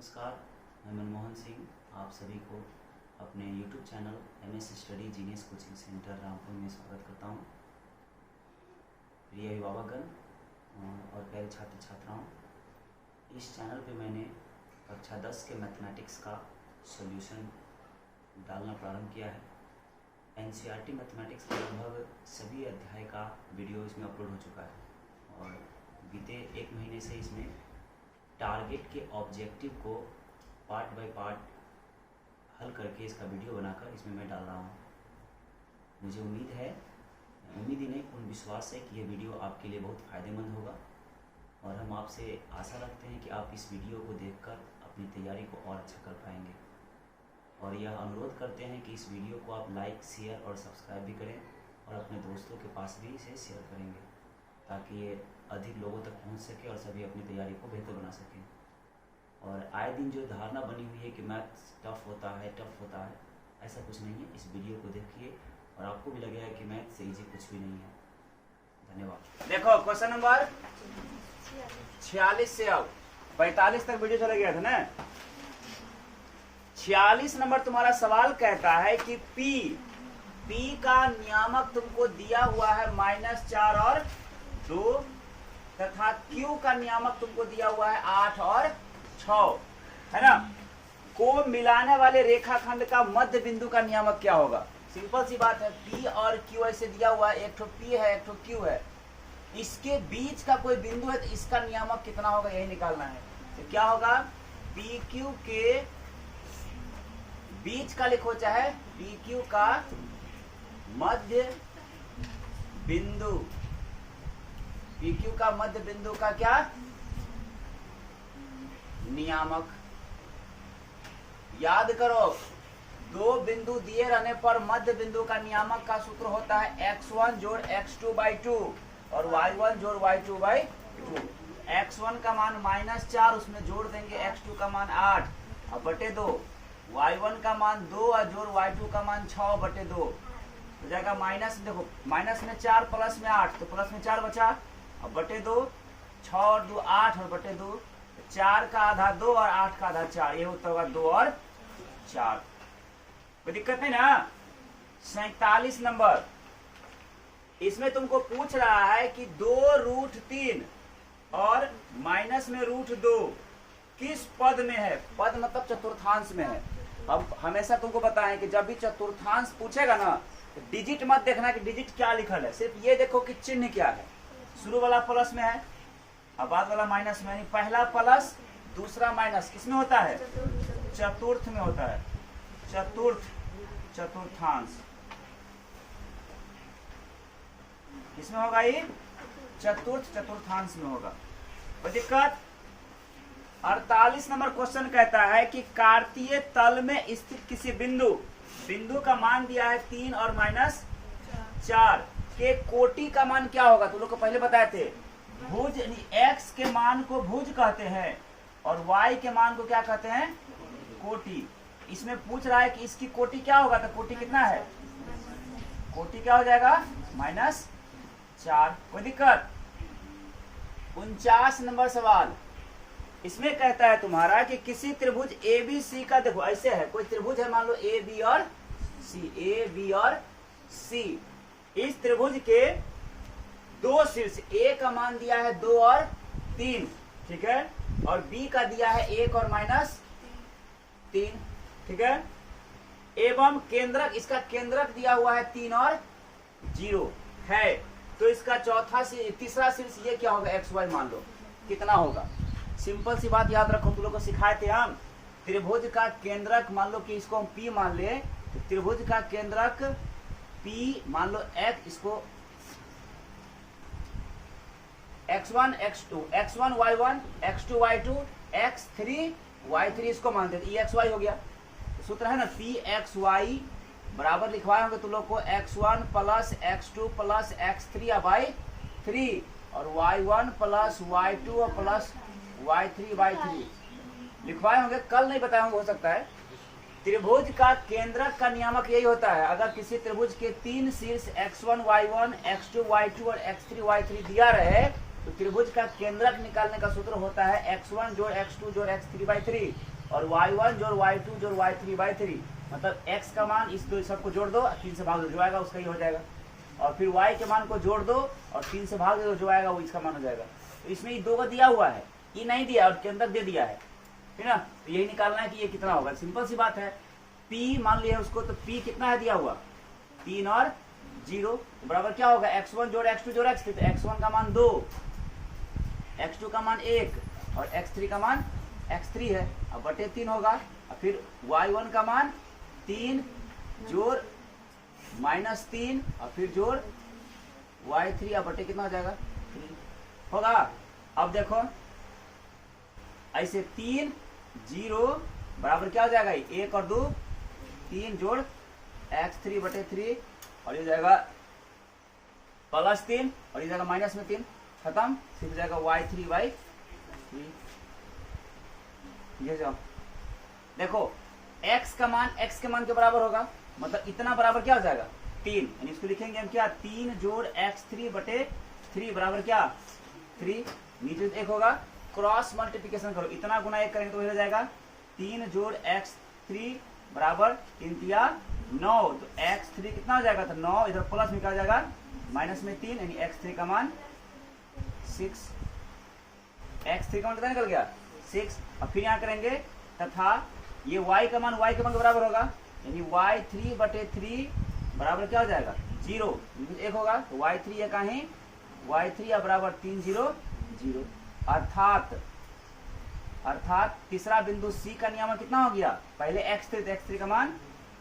नमस्कार, मैं मनमोहन सिंह आप सभी को अपने YouTube channel MS study genius coaching centre Rampur में स्वागत करता हूँ। प्रिय अभिभावकगण और प्यारे छात्र छात्राओं, इस चैनल पे मैंने कक्षा 10 के मैथमेटिक्स का सॉल्यूशन डालना प्रारंभ किया है। NCERT मैथमेटिक्स के लगभग सभी अध्याय का वीडियो इसमें अपलोड हो चुका है और बीते एक महीने से इसमें टारगेट के ऑब्जेक्टिव को पार्ट बाय पार्ट हल करके इसका वीडियो बनाकर इसमें मैं डाल रहा हूँ। मुझे उम्मीद ही नहीं पूर्ण विश्वास है कि यह वीडियो आपके लिए बहुत फ़ायदेमंद होगा और हम आपसे आशा रखते हैं कि आप इस वीडियो को देखकर अपनी तैयारी को और अच्छा कर पाएंगे। और यह अनुरोध करते हैं कि इस वीडियो को आप लाइक, शेयर और सब्सक्राइब भी करें और अपने दोस्तों के पास भी इसे शेयर करेंगे ताकि ये अधिक लोगों तक पहुंच सके और सभी अपनी तैयारी को बेहतर बना सकें। और आए दिन जो धारणा बनी हुई है कि मैथ्स टफ होता है, ऐसा कुछ नहीं है। इस वीडियो को देखिए और आपको भी लगेगा कि मैथ्स से इजी कुछ भी नहीं है। धन्यवाद। देखो क्वेश्चन नंबर 46 से अब 45 तक वीडियो चला गया था ना। 46 नंबर तुम्हारा सवाल कहता है कि P का नियामक तुमको दिया हुआ है -4 और 2 तथा Q का नियामक तुमको दिया हुआ है 8 और 6 है ना। को मिलाने वाले रेखाखंड का मध्य बिंदु का नियामक क्या होगा? सिंपल सी बात है, P और Q ऐसे दिया हुआ है, एक ठो P है एक ठो Q है, इसके बीच का कोई बिंदु है तो इसका नियामक कितना होगा यही निकालना है। तो क्या होगा, PQ के बीच का लिखो चाहे PQ का मध्य बिंदु, PQ का मध्य बिंदु का क्या नियामक। याद करो, दो बिंदु दिए रहने पर मध्य बिंदु का नियामक का सूत्र होता है x1 जोड़ x2/2 और y1 जोड़ y2/2। x1 का मान -4, उसमें जोड़ देंगे x2 का मान 8 और बटे 2, y1 का मान 2 और जोड़ y2 का मान 6 बटे 2 हो जाएगा माइनस। देखो माइनस में 4 प्लस में 8 तो प्लस में 4 बचा और बटे 2, 6 और 2 8 और बटे 2, 4 का आधा 2 और 8 का आधा 4, ये उत्तर होगा 2 और 4। कोई दिक्कत नहीं ना। 47 नंबर, इसमें तुमको पूछ रहा है कि 2√3 और माइनस में √2 किस पद में है? पद मतलब चतुर्थांश में है। अब हमेशा तुमको बताएं कि जब भी चतुर्थांश पूछेगा ना तो डिजिट मत देखना कि डिजिट क्या लिखल है, सिर्फ ये देखो कि चिन्ह क्या है। शुरू वाला प्लस में है और बाद वाला माइनस में, यानी पहला प्लस दूसरा माइनस किसमें होता है? चतुर्थ में होता है। चतुर्थांश किसमें होगा? ये चतुर्थांश में होगा। कोई दिक्कत? 48 नंबर क्वेश्चन कहता है कि कार्तीय तल में स्थित किसी बिंदु का मान दिया है 3 और -4 के कोटि का मान क्या होगा? तुम लोग को पहले बताए थे, भुज x के मान को भुज कहते हैं और y के मान को क्या कहते हैं? कोटि। इसमें पूछ रहा है कि इसकी कोटि क्या होगा, तो कोटि कितना है? कोटि क्या हो जाएगा? -4। कोई दिक्कत? 49 नंबर सवाल, इसमें कहता है तुम्हारा कि किसी त्रिभुज ABC का, देखो ऐसे है, कोई त्रिभुज है मान लो AB और C, इस त्रिभुज के दो शीर्ष, A का मान दिया है 2 और 3, ठीक है, और B का दिया है 1 और -3, ठीक है, एवं केंद्रक, इसका केंद्रक दिया हुआ है 3 और 0 है, तो इसका तीसरा शीर्ष ये क्या होगा? XY मान लो कितना होगा। सिंपल सी बात याद रखो, तुम लोग को सिखाए थे हम, त्रिभुज का केंद्रक मान लो कि इसको हम P मान ले, तो त्रिभुज का केंद्रक P मान लो X, इसको x1 x2 x1 y1 x2 y2 x3 y3 इसको मानते हैं, EXY हो गया। सूत्र है ना PXY बराबर लिखवाए होंगे तुम लोग को x1 plus x2 plus x3/3 और y1 plus y2 plus y3/3 लिखवाए होंगे, कल नहीं बताए होंगे, हो सकता है। त्रिभुज का केंद्रक का नियामक यही होता है, अगर किसी त्रिभुज के 3 शीर्ष x1 y1 x2 y2 और x3 y3 दिया रहे तो त्रिभुज का केंद्रक निकालने का सूत्र होता है x1 जोड़ x2 जोड़ x3/3 और y1 जोड़ y2 जोड़ y3/3, मतलब x का मान इस दो सबको जोड़ दो, 3 से भाग दो, जो आएगा उसका ही हो जाएगा। और फिर y के मान को जोड़ दो और 3 से भाग दो, जो आएगा वो इसका मान हो जाएगा। तो इसमें ये 2 का दिया हुआ है, ये नहीं दिया और के अंदर दे दिया है, ठीक ना। तो यही निकालना है कि ये कितना होगा, सिंपल सी बात है। p मान लिया उसको, तो p कितना है दिया हुआ, 3 और 0, तो बराबर क्या होगा, x1 जोड़ x2 जोड़ x3, तो x1 का मान 2, x2 का मान 1 और x3 का मान x3 है, अब बटे 3 होगा। और फिर y1 का मान 3 जोड़ -3 और फिर जोड़ y3, अब बटे कितना हो जाएगा, 3 होगा। अब देखो ऐसे 3 0 बराबर क्या हो जाएगा, 1 और 2 3 जोड़ x3/3 और ये हो जाएगा +3 और ये जाएगा -3, खत्म, सिर्फ हो जाएगा y3/3। ये जाओ देखो x का मान x के मान के बराबर होगा, मतलब इतना बराबर क्या हो जाएगा 3, यानी इसको लिखेंगे हम क्या, 3 जोड़ x3/3 बराबर क्या 3, नीचे 1 होगा, क्रॉस मल्टीप्लिकेशन करो, इतना गुना 1 करेंगे तो हो जाएगा 3 जोड़ x3 बराबर 3 तिया 9, तो x3 कितना हो जाएगा, तो 9 इधर प्लस में क्या हो जाएगा -3, यानी x3 का मान 6, x3 का मान कितना निकल गया 6। अब फिर यहाँ करेंगे तथा ये y का मान y के मान के बराबर होगा, यानी y3/3 बराबर क्या हो जाएगा 0, 1 होगा, तो y3 ये कहीं y3 बराबर 3 0 0, अर्थात तीसरा बिंदु C का नियमन कितना हो गया, पहले x3 तो x3 का मान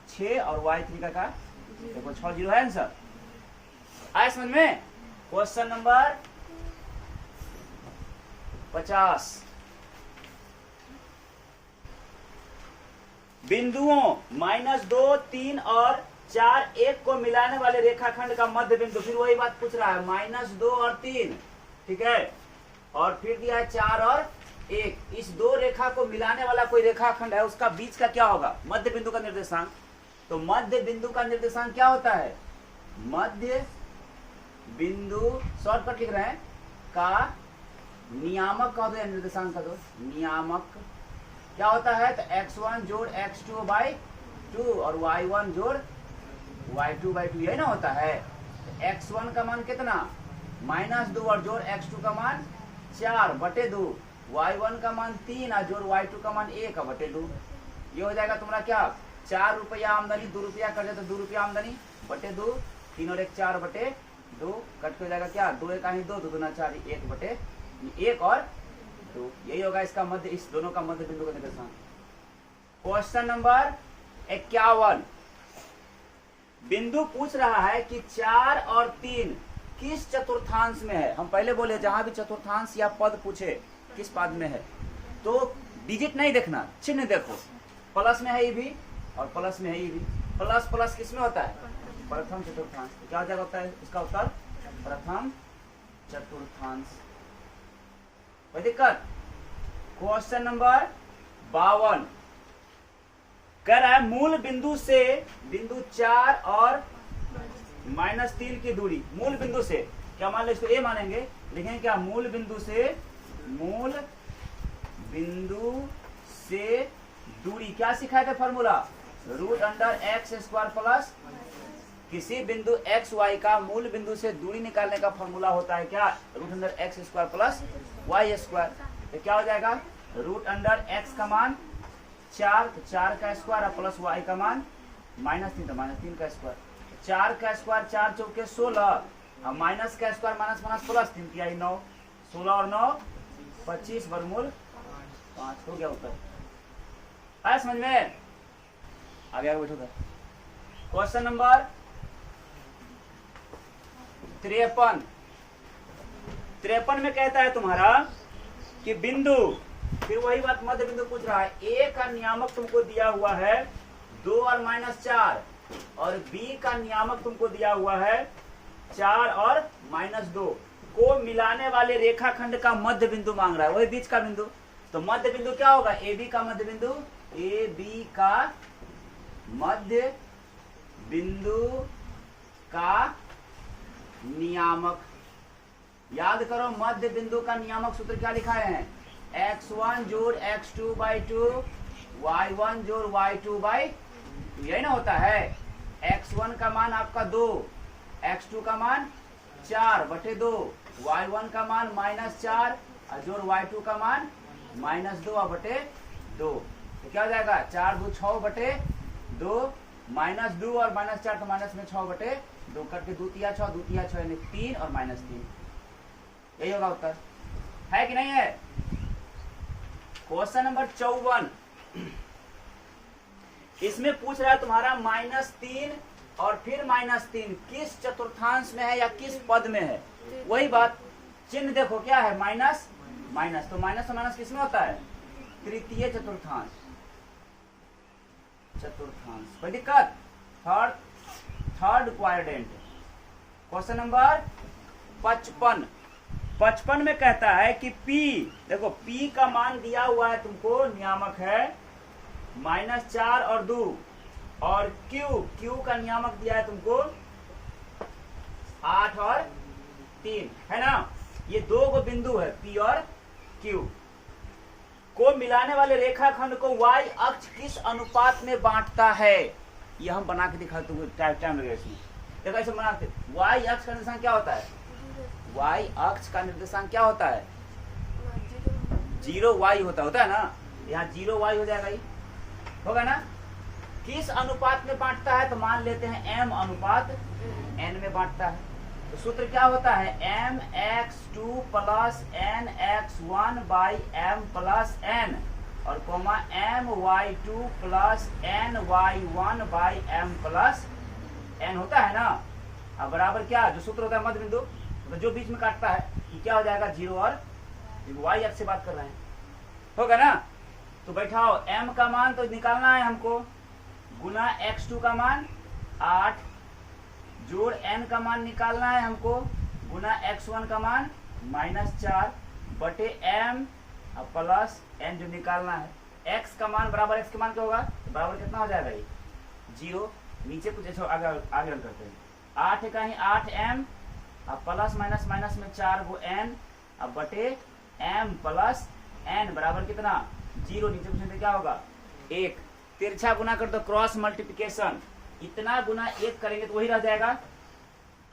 6 और y3 का देखो 6 0 है आंसर। आए समझ में। क्वेश्चन नंबर 50, बिंदुओं -2 3 और 4 1 को मिलाने वाले रेखाखंड का मध्य बिंदु, फिर वही बात पूछ रहा है, -2 और 3, ठीक है, और फिर दिया है 4 और 1, इस दो रेखा को मिलाने वाला कोई रेखाखंड है, उसका बीच का क्या होगा, मध्य बिंदु का निर्देशांक। तो मध्य बिंदु का निर्देशांक क्या होता है, मध्य बिंदु शॉर्टकट लिख रहे हैं का नियामक का दो या निर्देशांक का दो, नियामक क्या होता है, तो x1 जोड़ x2/2 और y1 जोड़ y2/2, यही ना होता है। तो x1 का मान कितना -2 और जोड़ x2 का मान 4/2, y1 का मान 3 और जोड़ y2 का मान 1/2, ये हो जाएगा तुम्हारा क्या, 4 रुपया आमदनी, 2 रुपया कर जाए तो 2 रुपया आमदनी बटे 2, 3 और 1 4/2, कट हो जाएगा क्या, 2 1 2, 2 दूना 4, 1 और 2, यही होगा इसका मध्य, इस दोनों का मध्य बिंदु का निर्देशांक। क्वेश्चन नंबर 51, बिंदु पूछ रहा है कि 4 और 3 किस चतुर्थांश में है। हम पहले बोले जहां भी चतुर्थांश या पद पूछे किस पद में है, तो डिजिट नहीं देखना, चिन्ह देखो, प्लस में है ये भी और प्लस में है ये भी, प्लस प्लस किस में होता है, प्रथम चतुर्थांश। तो क्या जगह होता है इसका उत्तर, प्रथम चतुर्थांश, कोई दिक्कत। क्वेश्चन नंबर 52, कह रहा है मूल बिंदु से बिंदु 4 और -3 की दूरी, मूल बिंदु से क्या मान लो, इसको ए मानेंगे, लिखेंगे क्या, मूल बिंदु से दूरी, क्या सिखाए थे फॉर्मूला, √x² प्लस किसी बिंदु x y का मूल बिंदु से दूरी निकालने का फॉर्मूला होता है क्या, √x² प्लस y²। तो क्या हो जाएगा, √x का मान 4, तो 4 का स्क्वायर प्लस y का मान -3, तो -3 का स्क्वायर, 4 का स्क्वायर 4 चौके 16 और माइनस का स्क्वायर माइनस प्लस 3 तिहाई 9, 16 और 9 25 वर्गमूल 5 हो गया उत्तर। आया समझ में, आगे बैठो। क्वेश्चन नंबर 53 में कहता है तुम्हारा कि बिंदु, फिर वही बात मध्य बिंदु पूछ रहा है, ए का नियामक तुमको दिया हुआ है 2 और -4 और बी का नियामक तुमको दिया हुआ है 4 और -2 को मिलाने वाले रेखाखंड का मध्य बिंदु मांग रहा है, वही बीच का बिंदु। तो मध्य बिंदु क्या होगा, ए बी का मध्य बिंदु, ए बी का मध्य बिंदु का नियामक, याद करो मध्य बिंदु का नियामक सूत्र क्या लिखा है, x1 जोड़ x2/2 y1 जोड़ y2 बाई, यही ना होता है। x1 का मान आपका 2, x2 का मान 4/2, y1 का मान -4 और जोड़ y2 का मान -2/2। तो क्या हो जाएगा 4 2 6/2, -2 और -4 तो माइनस में 6/2 करके 2 तिया 6, 2 तिया 6 यानी 3 और -3। यही होगा उत्तर, है कि नहीं है। क्वेश्चन नंबर 54, इसमें पूछ रहा है तुम्हारा -3 और फिर -3 किस चतुर्थांश में है या किस पद में है। वही बात, चिन्ह देखो क्या है, माइनस माइनस, तो माइनस से माइनस किसमें होता है, तृतीय चतुर्थांश। कोई दिक्कत, थर्ड क्वाड्रेंट। क्वेश्चन नंबर 55 में कहता है कि P, देखो P का मान दिया हुआ है तुमको, नियामक है -4 और 2, और Q का नियामक दिया है तुमको 8 और 3, है ना। ये दो गो बिंदु है P और Q को मिलाने वाले रेखाखंड को y अक्ष किस अनुपात में बांटता है। ये हम बना के दिखा तुमको, टाइम लगेगा इसमें। देखो ऐसे बनाते, y अक्ष का निर्देशांक क्या होता है, y अक्ष का निर्देशांक क्या होता है, 0y होता है ना। यहाँ 0y हो जाएगा, ये होगा ना। किस अनुपात में बांटता है, तो मान लेते हैं m अनुपात n में बांटता है। तो सूत्र क्या होता है, mx2 plus nx1 by m plus n और comma my2 plus ny1 by m plus n होता है ना। अब बराबर क्या, जो सूत्र होता है मध्य बिंदु, तो जो बीच में काटता है ये क्या हो जाएगा 0 और y अक्ष से बात कर रहे हैं, होगा ना। तो बैठाओ, m का मान तो निकालना है हमको, गुना x2 का मान 8 जोड़ n का मान निकालना है हमको, गुना x1 का मान -4 बटे m प्लस n जो निकालना है। x का मान बराबर x का मान क्या होगा, बराबर कितना हो जाएगा ये 0। नीचे कुछ ऐसा आगे करते हैं, 8 का ही 8m अब प्लस माइनस माइनस में 4 गो n अब बटे m प्लस n बराबर कितना 0। नीचे कुछ क्या होगा 1। तिरछा गुना कर दो, क्रॉस मल्टीप्लिकेशन, इतना गुना 1 करेंगे तो वही रह जाएगा।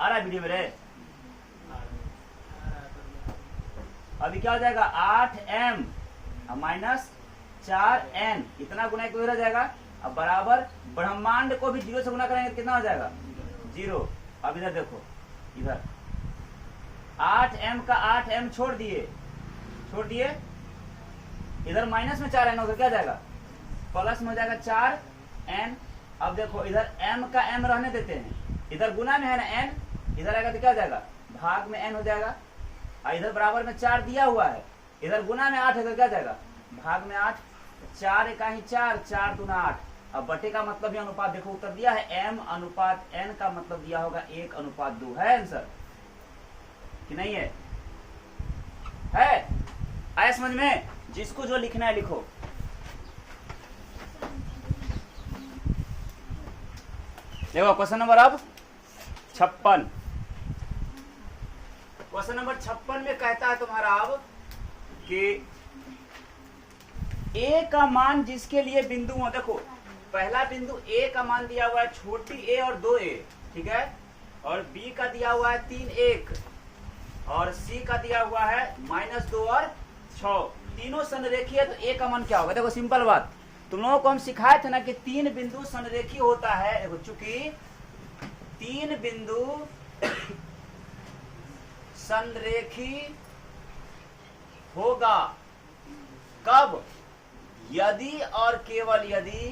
आ रहा है वीडियो में, अभी क्या हो जाएगा 8m माइनस 4n, इतना गुना 1 तो वही रह जाएगा। अब बराबर ब्रह्मांड को भी 0 से गुना करेंगे तो कितना हो जाएगा 0। अब इधर देखो, इधर 8m का 8m छोड़ दिए, इधर माइनस में 4n होगा, क्या जाएगा प्लस में हो जाएगा 4n। अब देखो इधर m का m रहने देते हैं, इधर गुना में है ना n, इधर आएगा तो क्या हो जाएगा भाग में n हो जाएगा। और इधर बराबर में 4 दिया हुआ है, इधर गुना में 8 है तो क्या जाएगा भाग में 8। 4 का ही 4, 4 दूना 8। अब बटे का मतलब ये अनुपात देखो उत्तर दिया है m अनुपात n का मतलब दिया होगा 1:2 है आंसर कि नहीं है, आया समझ में। जिसको जो लिखना है लिखो। देखो क्वेश्चन नंबर अब 56, क्वेश्चन नंबर 56 में कहता है तुम्हारा अब कि a का मान जिसके लिए बिंदु हो, देखो पहला बिंदु a का मान दिया हुआ है छोटी a और 2a, ठीक है, और b का दिया हुआ है 3 1 और c का दिया हुआ है -2 और 6, तीनों संरेखीय है। तो a का मान क्या होगा, देखो सिंपल बात, तुम लोगों को हम सिखाए थे ना कि 3 बिंदु संरेखी होता है। देखो चूंकि 3 बिंदु संरेखी होगा कब, यदि और केवल यदि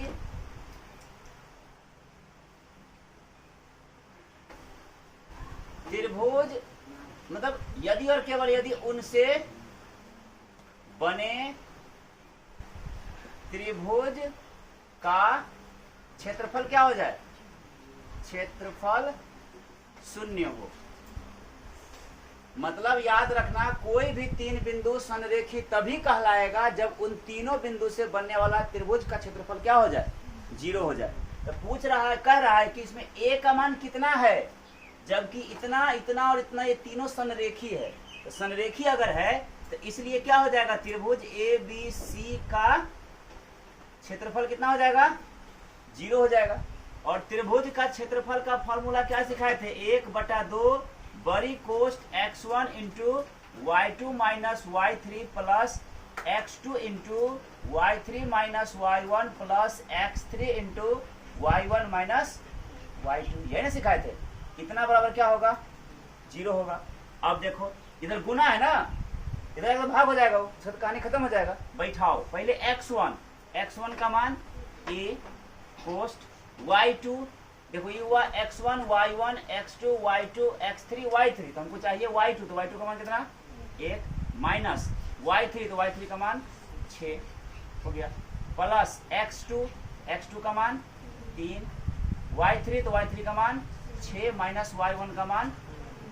त्रिभुज, मतलब यदि और केवल यदि उनसे बने त्रिभुज का क्षेत्रफल क्या हो जाए, क्षेत्रफल 0 हो। मतलब याद रखना, कोई भी 3 बिंदु संरेखी तभी कहलाएगा जब उन तीनों बिंदु से बनने वाला त्रिभुज का क्षेत्रफल क्या हो जाए 0 हो जाए। तो पूछ रहा है, कह रहा है कि इसमें a का मान कितना है, जबकि इतना इतना और इतना ये तीनों संरेखी है। तो संरेखी अगर है तो इसलिए क्या हो जाएगा, त्रिभुज ABC का क्षेत्रफल कितना हो जाएगा, 0 हो जाएगा। और त्रिभुज का क्षेत्रफल का फॉर्मूला क्या सिखाए थे, 1/2 बड़ी कोष्ट x1 into y2 minus y3 plus x2 into y3 minus y1 plus x3 into y1 minus y2, यही ना सिखाए थे। इतना बराबर क्या होगा, 0 होगा। अब देखो इधर गुना है ना, इधर एकदम भाग हो जाएगा, वो सब कहानी खत्म हो जाएगा। बैठाओ पहले x1 का मान a कोष्ट y2, देखो ये हुआ x1 y1 x2 y2 x3 y3, तो हमको चाहिए y2, तो y2 का मान कितना 1 माइनस y3, तो y3 का मान 6 हो गया, प्लस x2 का मान 3, y3 तो y3 का मान 6 माइनस y1 का मान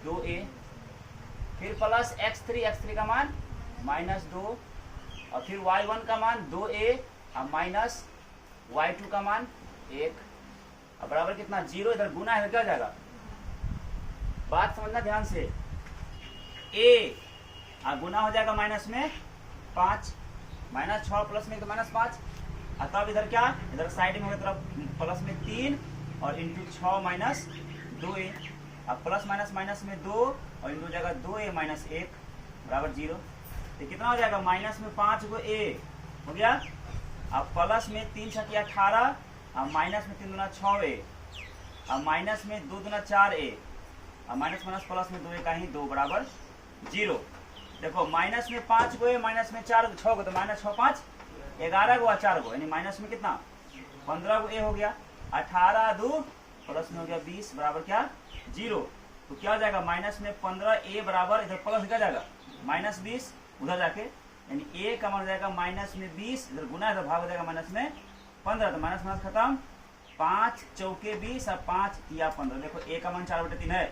2a, फिर प्लस x3 का मान -2, और फिर y1 का मान 2a और माइनस y2 का मान 1, अब बराबर कितना 0, इधर गुना है क्या हो जाएगा, बात समझना ध्यान से, a गुना हो जाएगा माइनस में 5, -6 प्लस में तो -5, तब इधर क्या, इधर साइड में होगा तरफ प्लस में 3 और इंटू 6 माइनस 2a, अब प्लस माइनस माइनस में 2 और इंटू जाएगा 2a माइनस 1 बराबर 0, तो कितना हो जाएगा, माइनस में 5 को a हो गया, अब प्लस में 3 छकी 18, अब माइनस में 3 दूना 6a, अब माइनस में 2 दूना 4a, अब माइनस माइनस प्लस में 2a का ही 2 बराबर 0। देखो माइनस में 5 को a, माइनस में 4 6 को, तो माइनस 6 5 11 को और 4 को, यानी माइनस में कितना 15 को a हो गया, 18 2 प्लस में हो गया 20 बराबर क्या 0, तो क्या हो जाएगा माइनस में 15a बराबर, इधर प्लस क्या जाएगा -20 उधर जाके, यानी a का मान हो जाएगा माइनस में 20, इधर गुना इधर भाग हो जाएगा माइनस में 15, तो माइनस माइनस खत्म, 5 चौके 20 और 5 या 15, देखो a का मान 4/3 है,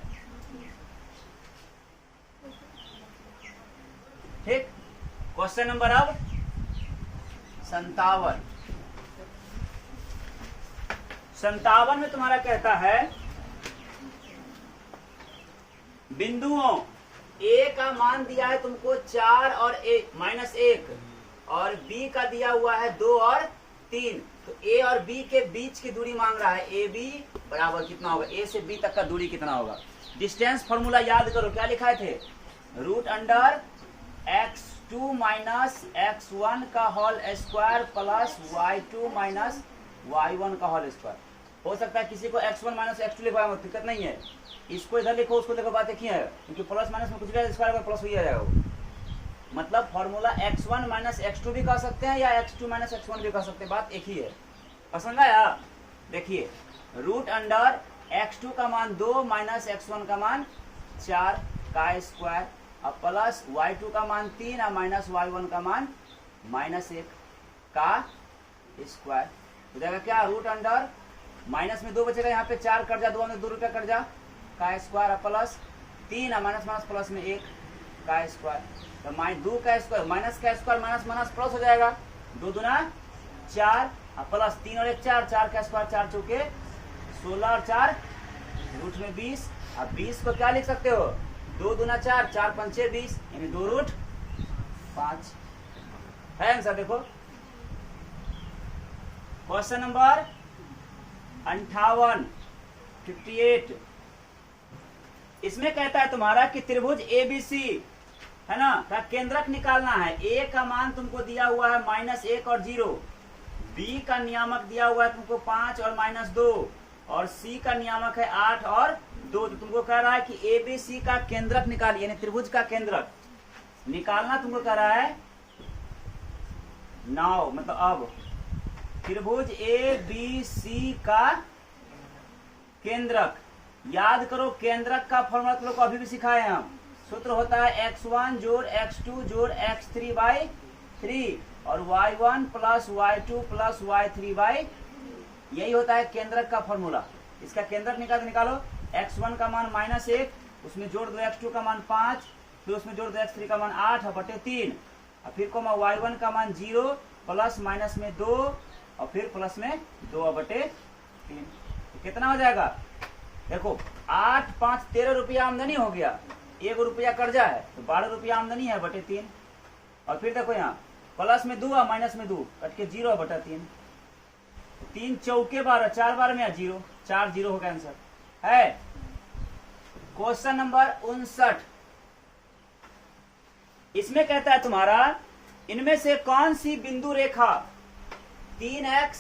ठीक। क्वेश्चन नंबर अब 57 में तुम्हारा कहता है बिंदुओं a का मान दिया है तुमको 4 और -1 और b का दिया हुआ है 2 और 3, तो a और b के बीच की दूरी मांग रहा है, ab बराबर कितना होगा, a से b तक का दूरी कितना होगा। डिस्टेंस फॉर्मूला याद करो, क्या लिखाए थे, √x2 माइनस x1 का whole square plus y2 minus y1 का होल स्क्वायर। हो सकता है किसी को x1 माइनस x2 लिखवाया, दिक्कत नहीं है, इसको इधर लिखो उसको देखो, बात एक ही है, क्योंकि प्लस माइनस में कुछ भी स्क्वायर प्लस हो जाएगा वो, मतलब फॉर्मूला x1 माइनस x2 भी कह सकते हैं या x2 माइनस x1 भी कह सकते हैं, बात एक ही है। पसंद आया, देखिए √x2 का मान 2 माइनस x1 का मान 4 का स्क्वायर, अब प्लस y2 का मान 3 और माइनस y1 का मान -1 का स्क्वायर, हो जाएगा क्या √ माइनस में 2 बचेगा, यहाँ पे 4 कट जा, 2 में 2 रुपया कट जा का स्क्वायर, प्लस 3 और माइनस माइनस प्लस में 1 का स्क्वायर, तो -2 का स्क्वायर माइनस का स्क्वायर माइनस माइनस प्लस हो जाएगा, 2 दूना 4 और प्लस 3 और 1 4, 4 का स्क्वायर 4 चौके 16 और 4 रूट में 20, अब 20 को क्या लिख सकते हो, 2 दूना 4, 4 पंचे 20, यानी 2√5 है आंसर। देखो क्वेश्चन नंबर 58 इसमें कहता है तुम्हारा कि त्रिभुज ABC है ना का केंद्रक निकालना है, a का मान तुमको दिया हुआ है -1 और 0, b का नियामक दिया हुआ है तुमको 5 और -2, और c का नियामक है 8 और 2, तो तुमको कह रहा है कि ABC का केंद्रक निकालिए, यानी त्रिभुज का केंद्रक निकालना तुमको कह रहा है। नाउ मतलब अब त्रिभुज ABC का केंद्रक, याद करो केंद्रक का फॉर्मूला तुम लोग को अभी भी सिखाए हैं हम, सूत्र होता है x1 जोड़ x2 जोड़ x3/3 और y1 plus y2 plus y3/, यही होता है केंद्रक का फॉर्मूला। इसका केंद्रक निकालो, x1 का मान -1, उसमें जोड़ दो x2 का मान 5, फिर उसमें जोड़ दो x3 का मान 8 और बटे 3, और फिर y1 का मान 0 प्लस माइनस में 2 और फिर प्लस में 2 और बटे 3, तो कितना हो जाएगा, देखो 8 5 13 रुपया आमदनी हो गया, 1 रुपया कर्जा है, तो 12 रुपया आमदनी है बटे 3, और फिर देखो यहाँ प्लस में 2 और माइनस में 2 कट के 0 बटा 3, 3 चौके 12, 4 12 में 0, 4 0 होगा आंसर है। क्वेश्चन नंबर 59, इसमें कहता है तुम्हारा इनमें से कौन सी बिंदु रेखा 3x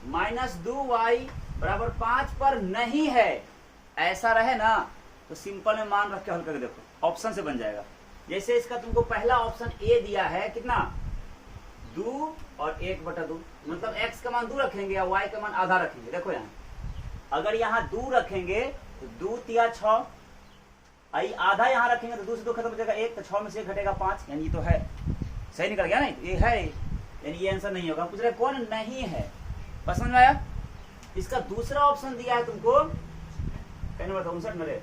माइनस 2y बराबर 5 पर नहीं है। ऐसा रहे ना तो सिंपल में मान रख के हल करके देखो, ऑप्शन से बन जाएगा। जैसे इसका तुमको पहला ऑप्शन ए दिया है कितना 2 और 1/2, मतलब x का मान 2 रखेंगे या y का मान आधा रखेंगे। देखो यहाँ अगर यहाँ 2 रखेंगे तो 2 तिया 6, आई आधा यहाँ रखेंगे तो 2 से 2 खत्म हो जाएगा 1, तो 6 में से 1 घटेगा 5, यानी ये तो है, सही निकल गया नहीं, ये है, यानी ये आंसर नहीं होगा। पूछ रहे कौन नहीं है, बस समझ में आया। इसका दूसरा ऑप्शन दिया है तुमको 59 मेरे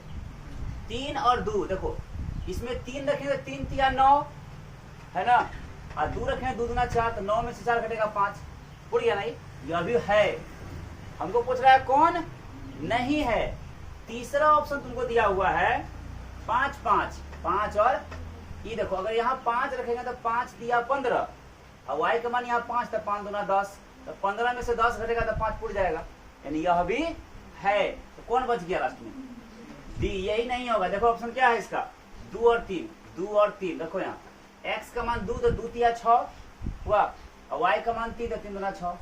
3 और 2, देखो इसमें 3 रखेंगे 3 तिया 9 है ना, और 2 रखेंगे 2 दूना 4, तो 9 में से 4 घटेगा 5, उड़ गया नहीं, यह भी है। हमको पूछ रहा है कौन नहीं है। तीसरा ऑप्शन तुमको दिया हुआ है 5 5 5 और ये देखो अगर यहाँ 5 रखेंगे तो 5 दिया 15 और y का मान यहाँ 5, तो 5 दूना 10, तो 15 में से 10 घटेगा तो 5 पुट जाएगा, यानी यह भी है। तो कौन बच गया लास्ट में, डी, यही नहीं होगा। देखो ऑप्शन क्या है इसका 2 और 3, 2 और 3, देखो यहाँ x का मान 2, तो 2 तिया 6 हुआ, और y का मान 3, तो 3 दूना 6,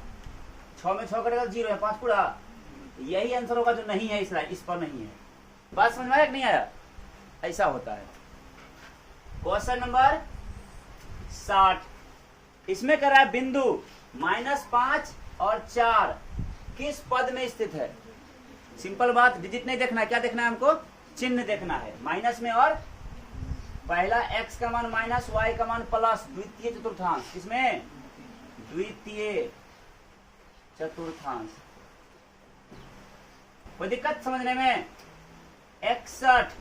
6 में 6 करेगा 0 है, 5 पूरा, यही आंसर होगा जो नहीं है इस पर नहीं है। बात समझ में आया कि नहीं आया, ऐसा होता है। क्वेश्चन नंबर 60, इसमें कह रहा है बिंदु -5 और 4 किस पद में स्थित है। सिंपल बात, डिजिट नहीं देखना है, क्या देखना है हमको, चिन्ह देखना है। माइनस में और पहला x का मान माइनस, y का मान प्लस, द्वितीय चतुर्थांश, किसमें द्वितीय चतुर्थांश। कोई दिक्कत समझने में। 61,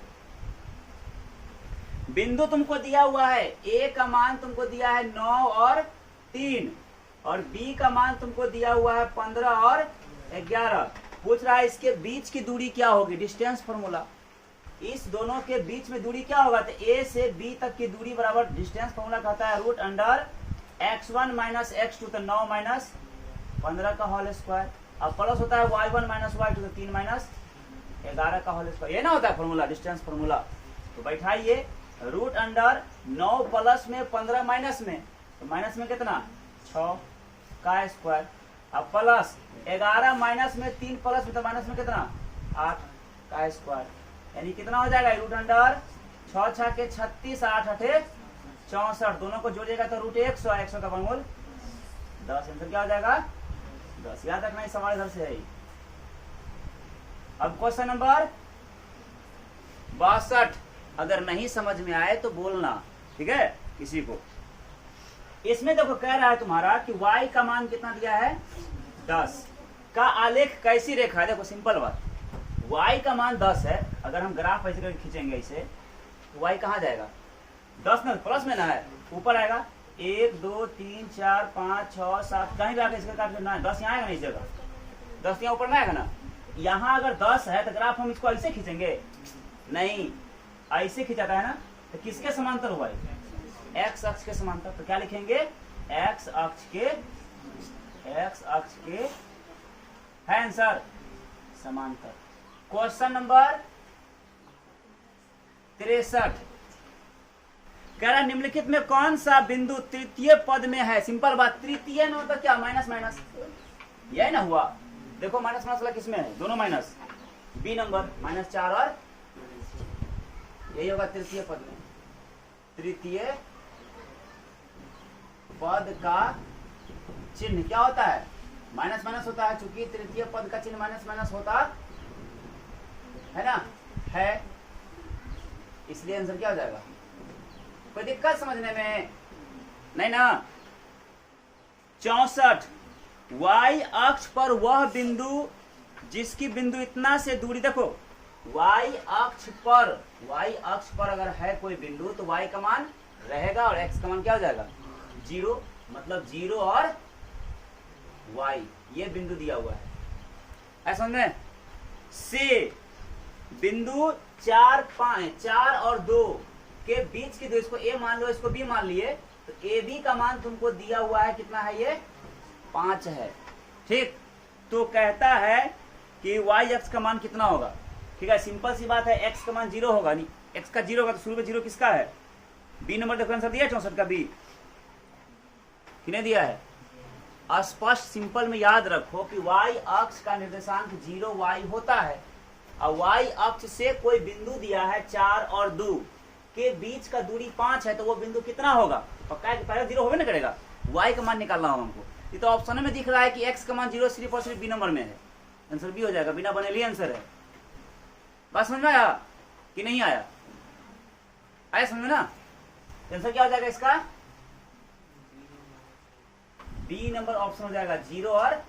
बिंदु तुमको दिया हुआ है, a का मान तुमको दिया है 9 और 3 और b का मान तुमको दिया हुआ है 15 और 11। पूछ रहा है इसके बीच की दूरी क्या होगी, डिस्टेंस फॉर्मूला। इस दोनों के बीच में दूरी क्या होगा, तो a से b तक की दूरी बराबर डिस्टेंस फॉर्मूला कहता है √x1 माइनस x2, तो 9 माइनस 15 का होल स्क्वायर, अब प्लस होता है y1 माइनस y2, तो 3 माइनस 11 का होल स्क्वायर। ये ना होता है फॉर्मूला, डिस्टेंस फॉर्मूला। तो बैठाइए √9 प्लस में 15 माइनस में, तो माइनस में कितना 6 का स्क्वायर, अब प्लस 11 माइनस में 3 प्लस में, तो माइनस में कितना 8 का स्क्वायर, यानी कितना हो जाएगा √6 6 के 36, 8 8 64, दोनों को जोड़िएगा तो √100, 100 का वर्गमूल 10, आंसर क्या हो जाएगा 10। याद रखना, इस सवाल इधर से है। अब क्वेश्चन नंबर 62, अगर नहीं समझ में आए तो बोलना, ठीक है किसी को। इसमें देखो कह रहा है तुम्हारा कि y का मान कितना दिया है 10 का आलेख कैसी रेखा है। देखो सिंपल बात, y का मान 10 है, अगर हम ग्राफ ऐसे करके खींचेंगे इसे तो y कहाँ जाएगा 10 ना, प्लस में ना है, ऊपर आएगा 1 2 3 4 5 6 7, कहीं भी आके इसका काट ना 10 यहाँ आएगा, नहीं जगह 10 यहाँ ऊपर ना आएगा ना। यहाँ अगर 10 है तो ग्राफ हम इसको ऐसे खींचेंगे, नहीं ऐसे खींचाता है ना, तो किसके समांतर हुआ है, x अक्ष के समांतर। तो क्या लिखेंगे, x अक्ष के है आंसर समांतर। क्वेश्चन नंबर 63, कह रहा निम्नलिखित में कौन सा बिंदु तृतीय पद में है। सिंपल बात, तृतीय ना मतलब क्या, माइनस माइनस, यही ना हुआ। देखो माइनस माइनस वाला किसमें है, दोनों माइनस, बी नंबर -4 और यही होगा तृतीय पद में। तृतीय पद का चिन्ह क्या होता है, माइनस माइनस होता है, चूंकि तृतीय पद का चिन्ह माइनस माइनस होता है ना, है, इसलिए आंसर क्या हो जाएगा। कोई दिक्कत समझने में नहीं ना। 64, y अक्ष पर वह बिंदु जिसकी बिंदु इतना से दूरी, देखो y अक्ष पर अगर है कोई बिंदु तो y का मान रहेगा और x का मान क्या हो जाएगा 0, मतलब 0 और y, ये बिंदु दिया हुआ है, ऐसा समझ में। से बिंदु 4 और 2 के बीच की, इसको a मान लो, इसको b मान लिए, तो ab का मान तुमको दिया हुआ है कितना है, ये 5 है, ठीक। तो कहता है कि y अक्ष का मान कितना होगा। ठीक है, सिंपल सी बात है, x का मान 0 होगा, नहीं x का 0 होगा तो शुरू में 0 किसका है, बी नंबर देखो आंसर दिया 64 का बी, किसने दिया है। स्पष्ट सिंपल में याद रखो कि y अक्ष का निर्देशांक 0y होता है और y अक्ष से कोई बिंदु दिया है 4 और 2 के बीच का दूरी 5 है, तो वो बिंदु कितना होगा, पक्का है कि पहले 0 होगा ना करेगा, y का मान निकालना होगा हमको। ये तो ऑप्शन में दिख रहा है कि x का मान 0 सिर्फ और सिर्फ बी नंबर में है, आंसर बी हो जाएगा, बिना बने लिए आंसर है। बात समझ में आया कि नहीं आया, आया समझ में ना। आंसर क्या हो जाएगा इसका, बी नंबर ऑप्शन हो जाएगा, 0 और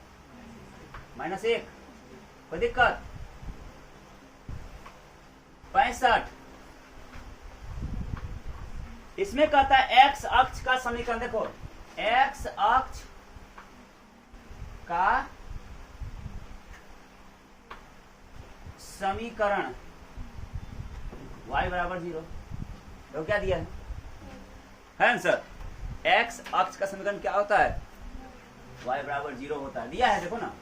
-1, कोई दिक्कत। 65 इसमें कहता है x अक्ष का समीकरण, देखो x अक्ष का समीकरण y बराबर 0, तो क्या दिया है आंसर, x अक्ष का समीकरण क्या होता है, y बराबर 0 होता है, दिया है देखो ना,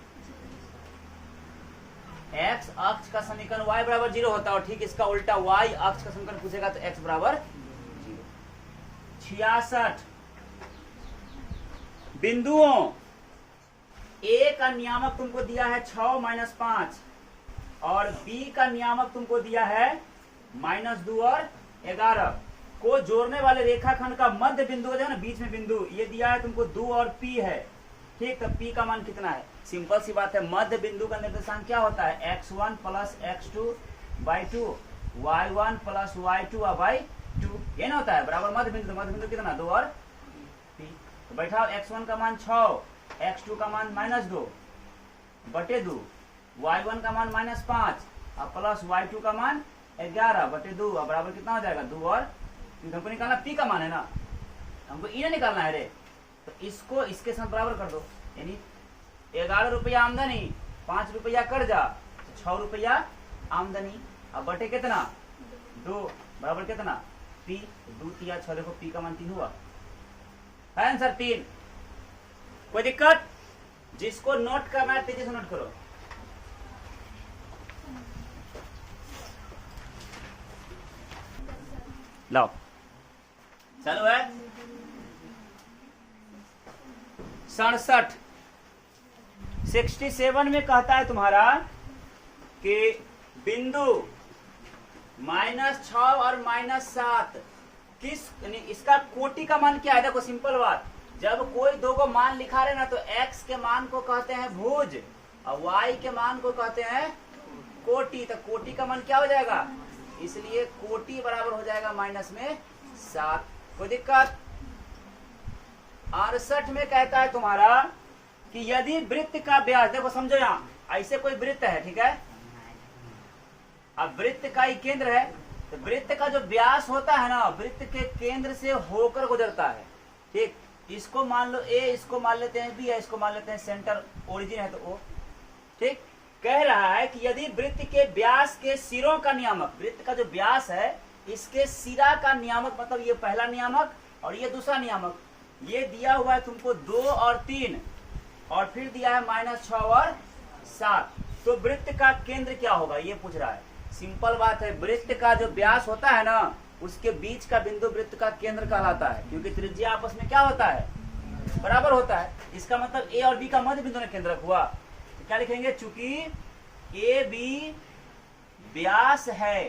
x अक्ष का समीकरण y बराबर 0 होता है और ठीक इसका उल्टा y अक्ष का समीकरण पूछेगा तो x बराबर 0। 66 बिंदुओं a का नियामक तुमको दिया है 6 - 5 और b का नियामक तुमको दिया है -2 और 11 को जोड़ने वाले रेखाखंड का मध्य बिंदु जो है ना, बीच में बिंदु ये दिया है तुमको 2 और p है। ठीक, तो p का मान कितना है, सिंपल सी बात है, मध्य बिंदु का निर्देशांक क्या होता है, x1 + x2/2 y1 + y2/2, ये ना होता है बराबर मध्य बिंदु, मध्य बिंदु कितना 2 और p। तो बैठाओ x1 का मान 6, x2 का मान -2/2, y1 का मान -5 और प्लस y2 का मान 11/2 और बराबर कितना हो जाएगा 2 और, हमको निकालना p का मान है ना, हमको ई निकालना है रे, तो इसको इसके साथ बराबर कर दो, यानी 11 रुपया आमदनी 5 रुपया कर्जा, 6 रुपया आमदनी और बटे कितना 2 बराबर कितना p, 2 3 6, देखो p का मान 3 हुआ, है आंसर 3। कोई दिक्कत, जिसको नोट करना है तेजी से नोट करो। लाओ चालू है। 67 में कहता है तुम्हारा कि बिंदु -6 और -7 किस, इसका कोटि का मान क्या है, देखो सिंपल बात, जब कोई दो को मान लिखा रहे ना तो x के मान को कहते हैं भुज और y के मान को कहते हैं कोटि, तो कोटि का मान क्या हो जाएगा, इसलिए कोटि बराबर हो जाएगा -7। कोई दिक्कत। 68 में कहता है तुम्हारा कि यदि वृत्त का व्यास, देखो समझो यहाँ ऐसे कोई वृत्त है, ठीक है, अब वृत्त का ही केंद्र है, तो वृत्त का जो व्यास होता है ना, वृत्त के केंद्र से होकर गुजरता है। ठीक, इसको मान लो a, इसको मान लेते हैं b, इसको मान लेते हैं सेंटर ओरिजिन है तो o। ठीक, कह रहा है कि यदि वृत्त के व्यास के सिरों का नियामक, वृत्त का जो व्यास है इसके सिरा का नियामक, मतलब ये पहला नियामक और ये दूसरा नियामक, ये दिया हुआ है तुमको 2 और 3 और फिर दिया है -6 और 7, तो वृत्त का केंद्र क्या होगा ये पूछ रहा है। सिंपल बात है, वृत्त का जो व्यास होता है ना उसके बीच का बिंदु वृत्त का केंद्र कहलाता है, क्योंकि त्रिज्या आपस में क्या होता है, बराबर होता है। इसका मतलब a और b का मध्य बिंदु ने केंद्रक हुआ, तो क्या लिखेंगे, चूंकि a b व्यास है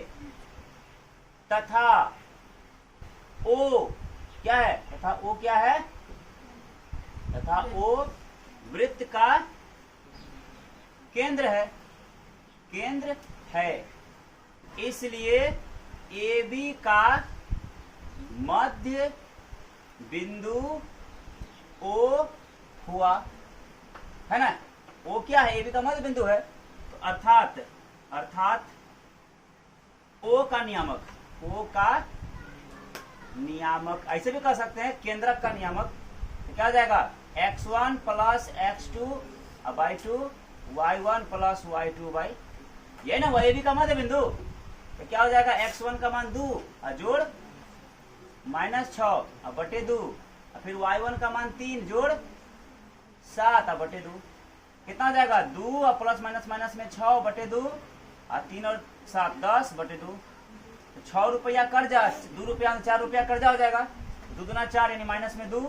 तथा o क्या है, तथा o क्या है, तथा o वृत्त का केंद्र है, केंद्र है, इसलिए AB का मध्य बिंदु O हुआ, है ना। O क्या है, AB का मध्य बिंदु है, तो अर्थात O का नियामक, O का नियामक ऐसे भी कह सकते हैं, केंद्रक का नियामक, तो क्या हो जाएगा x1 + x2/2 y1 + y2/, ये ना AB का मध्य बिंदु, तो क्या हो जाएगा x1 का मान 2 और जोड़ -6 और बटे 2 और फिर y1 का मान 3 जोड़ 7 और बटे 2, कितना हो जाएगा 2 और प्लस माइनस माइनस में 6 बटे 2 और 3 और 7 10 बटे 2, 6 रुपया कर्जा, 2 रुपया 4 रुपया कर्जा हो जाएगा, 2 दूना 4 यानी माइनस में 2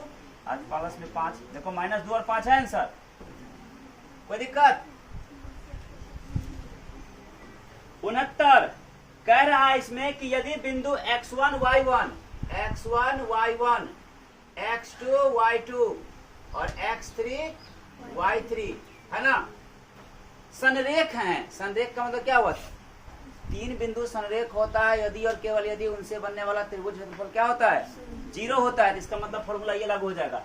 और प्लस में 5। देखो -2 और 5 है आंसर, कोई दिक्कत? 69 कह रहा है इसमें कि यदि बिंदु x1 y1 x2 y2 और x3 y3 है ना, संरेख हैं। संरेख का मतलब क्या हुआ? 3 बिंदु संरेख होता है यदि और केवल यदि उनसे बनने वाला त्रिभुज क्षेत्रफल क्या होता है? 0 होता है। इसका मतलब फॉर्मूला ये लागू हो जाएगा,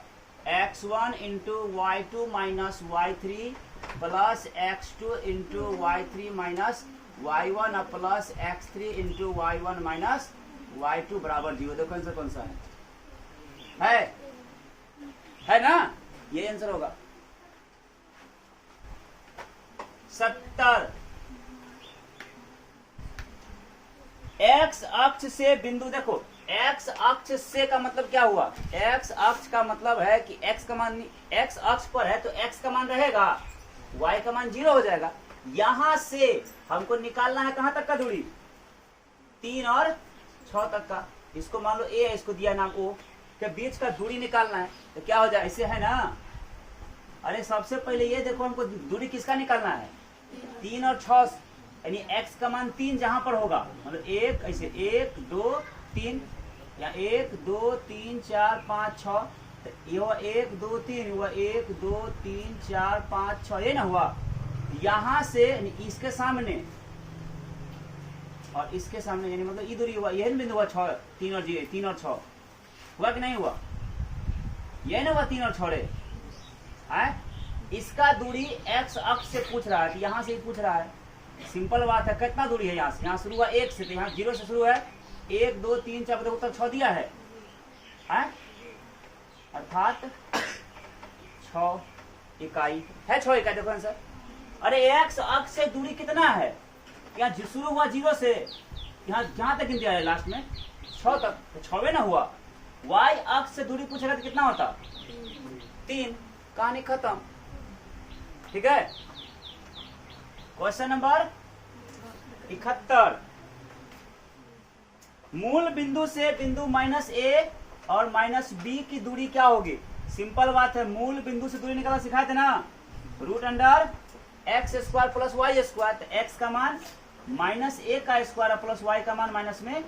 x1 into y2 minus y3 plus x2 into y3 minus y1 और plus x3 into y1 minus y2 बराबर 0। देखो आंसर कौन सा है ना? ये आंसर होगा। 70 x अक्ष से बिंदु, देखो x अक्ष से का मतलब क्या हुआ? x अक्ष का मतलब है कि x का मान, x अक्ष पर है तो x का मान रहेगा, y का मान 0 हो जाएगा। यहां से हमको निकालना है कहां तक का दूरी? 3 और 6 तक का। इसको मान लो a है, इसको दिया नाम o, के बीच का दूरी निकालना है तो क्या हो जाए? ऐसे है ना। अरे सबसे पहले ये देखो हमको दूरी किसका निकालना है? 3 और 6 यानी x का मान 3 जहां पर होगा, मतलब 1 ऐसे 1 2 3 या 1 2 3 4 5 6, ये हुआ 1 2 3 हुआ 1 2 3 4 5 6, ये ना हुआ। यहां से इसके सामने और इसके सामने यानी मतलब ये दूरी हुआ, यही बिंदु हुआ 6 3 और 6 हुआ कि नहीं हुआ? यही ना हुआ 3 और 6 रे। इसका दूरी x अक्ष से पूछ रहा है, यहां से ही पूछ रहा है। सिंपल बात है, कितना दूरी है यहाँ से? यहाँ शुरू हुआ 1 से, तो यहाँ 0 से शुरू है, 1 2 3 4 तक 6 दिया है, अर्थात 6 इकाई है। 6 इकाई देखो आंसर। अरे x अक्ष से दूरी कितना है? यहाँ शुरू हुआ 0 से, यहाँ जहां तक दिया है लास्ट में 6 तक, तो 6 ना हुआ। y अक्ष से दूरी पूछेगा तो कितना होता? 3। कहानी खत्म। ठीक है। क्वेश्चन नंबर 71, मूल बिंदु से बिंदु -a और -b की दूरी क्या होगी? सिंपल बात है, मूल बिंदु से दूरी निकालना सिखाए थे ना, √x² प्लस y²। तो x का मान -a का स्क्वायर प्लस y का मान माइनस में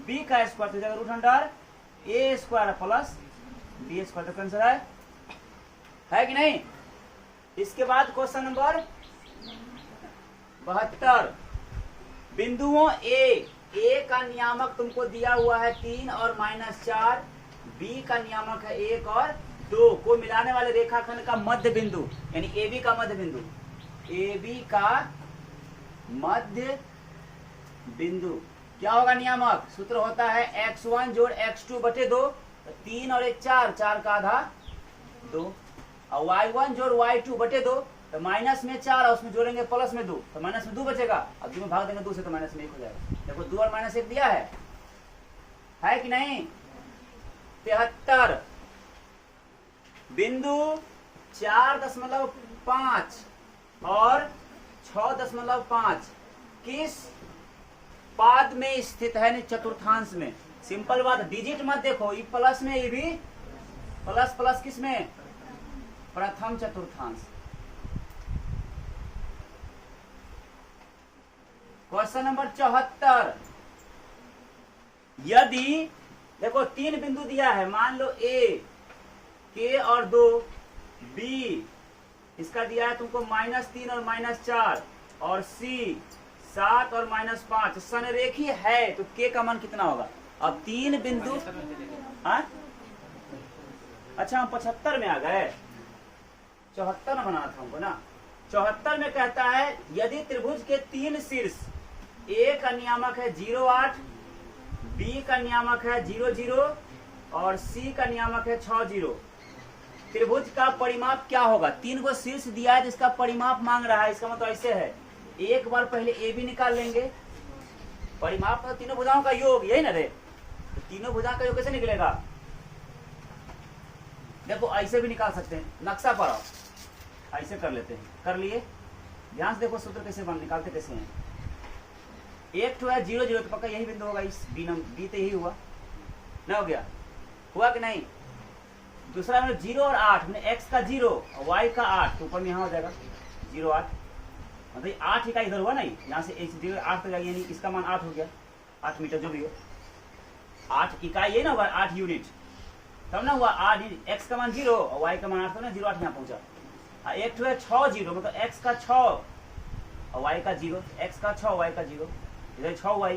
b का स्क्वायर, तो जगह √a² प्लस b²। तो आंसर है कि नहीं? इसके बाद क्वेश्चन नंबर 72, बिंदुओं a का नियामक तुमको दिया हुआ है 3 और -4, b का नियामक है 1 और 2 को मिलाने वाले रेखाखंड का मध्य बिंदु यानी AB का मध्य बिंदु, AB का मध्य बिंदु क्या होगा? नियामक सूत्र होता है x1 जोड़ x2 बटे 2, 3 और 1 4, 4 का आधा 2, और y1 जोड़ y2 बटे 2, तो माइनस में 4 और उसमें जोड़ेंगे प्लस में 2, तो माइनस में 2 बचेगा। अब 2 में भाग देंगे 2 से तो माइनस में 1 हो जाएगा। देखो 2 और -1 दिया है कि नहीं? 73, बिंदु 4.5 और 6.5 किस पाद में स्थित है? चतुर्थांश में। सिंपल बात, डिजिट मत देखो, ये प्लस में, ये भी प्लस किस में? प्रथम चतुर्थांश। क्वेश्चन नंबर 74, यदि देखो 3 बिंदु दिया है, मान लो A, K और 2, B इसका दिया है तुमको -3 और -4, और C 7 और -5, संरेखी है तो K का मान कितना होगा? अब 3 बिंदु, अच्छा हम 75 में आ गए, 74 में बनाना था हमको ना। 74 में कहता है यदि त्रिभुज के 3 शीर्ष, A का नियामक है 0 8, B का नियामक है 0 0 और C का नियामक है 6 0, त्रिभुज का परिमाप क्या होगा? 3 को शीर्ष दिया है जिसका परिमाप मांग रहा है। इसका मतलब ऐसे है, एक बार पहले AB निकाल लेंगे, परिमाप तो तीनों भुजाओं का योग, यही ना रे? तो तीनों भुजाओं का योग कैसे निकलेगा? देखो ऐसे भी निकाल सकते हैं, नक्शा पर आओ, ऐसे कर लेते हैं, कर लिए। ध्यान से देखो सूत्र कैसे बन निकालते कैसे हैं। एक तो है 0 0, तो पक्का यही बिंदु होगा, इस बी तो यही हुआ ना, हो गया, हुआ कि नहीं। दूसरा मैंने 0 और 8, मैंने x का 0 और y का 8, तो ऊपर में यहाँ हो जाएगा 0 8, मतलब 8 इकाई इधर हुआ नहीं, यहाँ से 8 तक जाएगी, यानी इसका मान 8 हो गया, 8 मीटर जो भी हो, 8 इकाई ये ना होगा, 8 यूनिट, तब ना हुआ 8, x का मान 0 और y का मान 8, तो ना 0 8 यहाँ पहुंचा। एक तो है 6 0, मतलब x का 6 और y का 0, x का 6 y का 0, इधर 6 y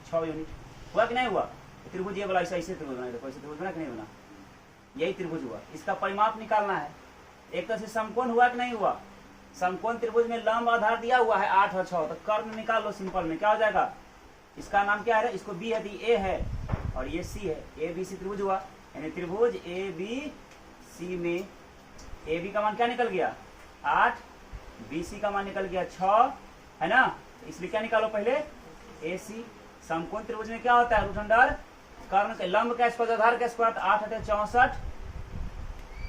6 यूनिट, हुआ कि नहीं हुआ। त्रिभुज ये वाला ऐसे त्रिभुज बना, देखो ऐसे त्रिभुज बना कि नहीं बना, यही त्रिभुज हुआ। इसका परिमाप निकालना है। एक तरह से समकोण हुआ कि नहीं हुआ। समकोण त्रिभुज में लंब आधार दिया हुआ है 8 और 6, तो कर्ण निकाल लो सिंपल में, क्या हो जाएगा, इसका नाम क्या है, इसको बी है तो ए है और ये सी है, ए बी सी त्रिभुज हुआ। यानी त्रिभुज ए बी सी में ए बी का मान क्या निकल गया 8, बी सी का मान निकल गया 6, है ना। इसलिए क्या निकालो पहले, ए सी। समकोण त्रिभुज में क्या होता है, रूट अंडर कर्ण के लंब का स्क्वायर आधार का स्क्वायर, 8 8 64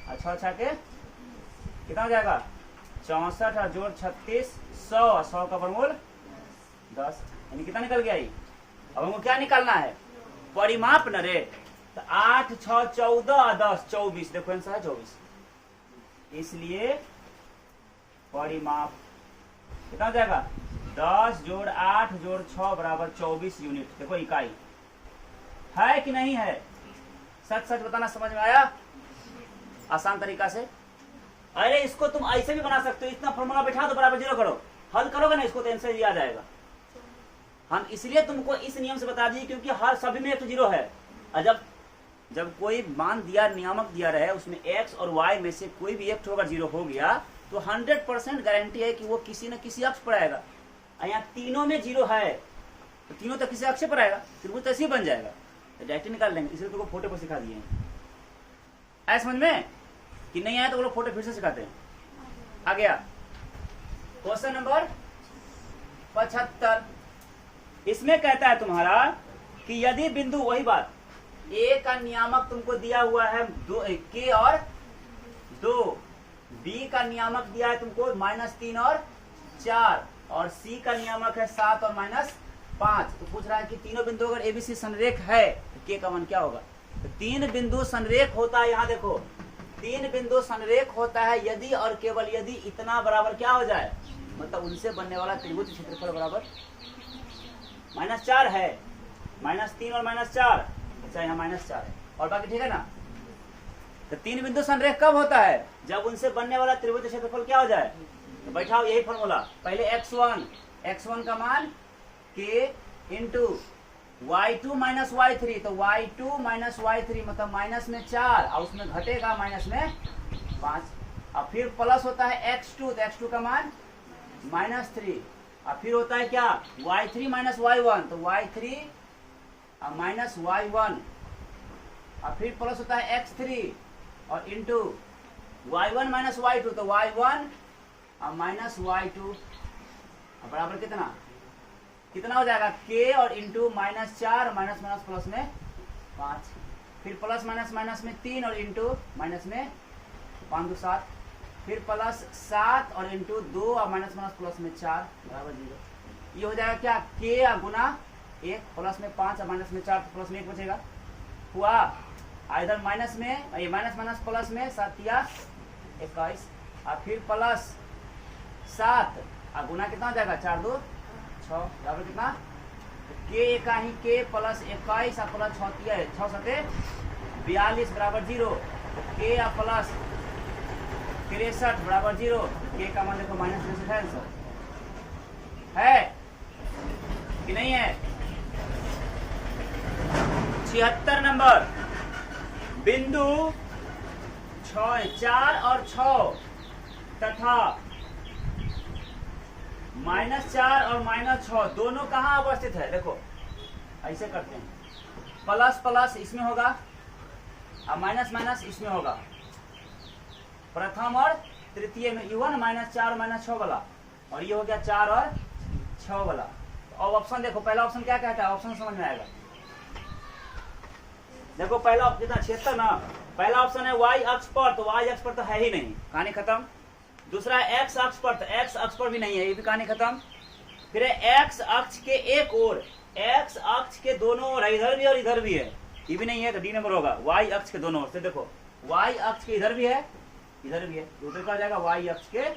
और 6 6 के कितना हो जाएगा 64 और जोड़ 36 100, 100 का वर्गमूल 10, यानी कितना निकल गया ये। अब हमको क्या निकालना है, परिमाप न रे, तो 8 6 14 और 10 24, देखो आंसर है 24। इसलिए परिमाप कितना हो जाएगा 10 जोड़ 8 जोड़ 6 बराबर 24 यूनिट। देखो इकाई है कि नहीं है, सच सच बताना, समझ में आया आसान तरीका से। अरे इसको तुम ऐसे भी बना सकते हो, इतना फॉर्मूला बैठा दो बराबर 0 करो, हल करोगे ना इसको तो आंसर ही आ जाएगा। हम इसलिए तुमको इस नियम से बता दिए क्योंकि हर सभी में एक तो 0 है। और जब कोई मान दिया, नियामक दिया रहे, उसमें x और y में से कोई भी एक अगर 0 हो गया तो 100% गारंटी है कि वो किसी न किसी अक्ष पर आएगा। यहाँ तीनों में 0 है तो तीनों तो किसी अक्ष पर आएगा, त्रिभुज तो ऐसे ही बन जाएगा। तो डायरेक्ट निकाल लेंगे, इसलिए तुमको फोटो पर सिखा दिए हैं। आया समझ में कि नहीं आया तो वो लोग फोटो फिर से सिखाते हैं। आ गया क्वेश्चन नंबर 75। इसमें कहता है तुम्हारा कि यदि बिंदु, वही बात, ए का नियामक तुमको दिया हुआ है 2 के और 2, बी का नियामक दिया है तुमको -3 और 4, और सी का नियामक है 7 और -5। तो पूछ रहा है कि तीनों बिंदु अगर एबीसी संरेख है तो के का मान क्या होगा। तो 3 बिंदु संरेख होता है, यहाँ देखो 3 बिंदु संरेख होता है यदि और केवल यदि इतना बराबर क्या हो जाए, मतलब उनसे बनने वाला त्रिभुज क्षेत्रफल बराबर -4 है, -3 और -4, अच्छा यहाँ -4 है और बाकी ठीक है ना। तो 3 बिंदु संरेख कब होता है, जब उनसे बनने वाला त्रिभुज क्षेत्रफल क्या हो जाए। तो बैठाओ यही फॉर्मूला, पहले x1 का मान k into y2 minus y3, तो y2 माइनस y3 मतलब माइनस में 4 और उसमें घटेगा -5, और फिर प्लस होता है x2, तो x2 का मान -3, और फिर होता है क्या y3 माइनस y1, तो y3 माइनस y1, और फिर प्लस होता है x3 और इंटू y1 माइनस y2, तो y1 माइनस y2 बराबर कितना हो जाएगा k और इंटू -4 माइनस माइनस प्लस में 5, फिर प्लस माइनस माइनस में 3 और इंटू माइनस में 5 2 7, फिर प्लस 7 और इंटू 2 और माइनस माइनस प्लस में 4 बराबर 0। ये हो जाएगा क्या k गुना 1 प्लस में 5 और माइनस में 4, तो प्लस में 1 बचेगा, हुआ। इधर माइनस में ये माइनस माइनस प्लस में 7 या 21, और फिर प्लस 7 और गुना कितना हो जाएगा 4 2 6 बराबर कितना k का ही k प्लस 21 और प्लस 6 7 42 बराबर 0, k या प्लस 63 बराबर 0, k का मान देखो -63 है आंसर है कि नहीं है। 76 नंबर, बिंदु 4 और 6 तथा -4 और -6 दोनों कहाँ अवस्थित है। देखो ऐसे करते हैं, प्लस प्लस इसमें होगा और माइनस माइनस इसमें होगा, प्रथम और तृतीय में इवन -4 और -6 वाला, और ये हो गया 4 और 6 वाला। अब ऑप्शन देखो, पहला ऑप्शन क्या कहता है, ऑप्शन समझ में आएगा। देखो पहला कितना 76 ना, पहला ऑप्शन है y अक्ष पर, तो y अक्ष पर तो है ही नहीं, कहानी खत्म। दूसरा एक्स अक्ष पर, एक्स अक्ष पर भी नहीं है, ये भी कहानी खत्म। फिर एक्स अक्ष के एक ओर, एक्स अक्ष के दोनों ओर है, इधर भी और इधर भी है, ये भी नहीं है, तो डी नंबर होगा। वाई अक्ष के दोनों ओर से देखो, वाई अक्ष के इधर भी है, इधर भी है, तो उधर क्या हो जाएगा, वाई अक्ष के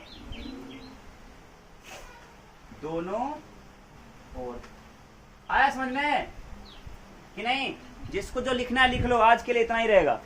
दोनों ओर। आया समझ में कि नहीं? जिसको जो लिखना है लिख लो, आज के लिए इतना ही रहेगा।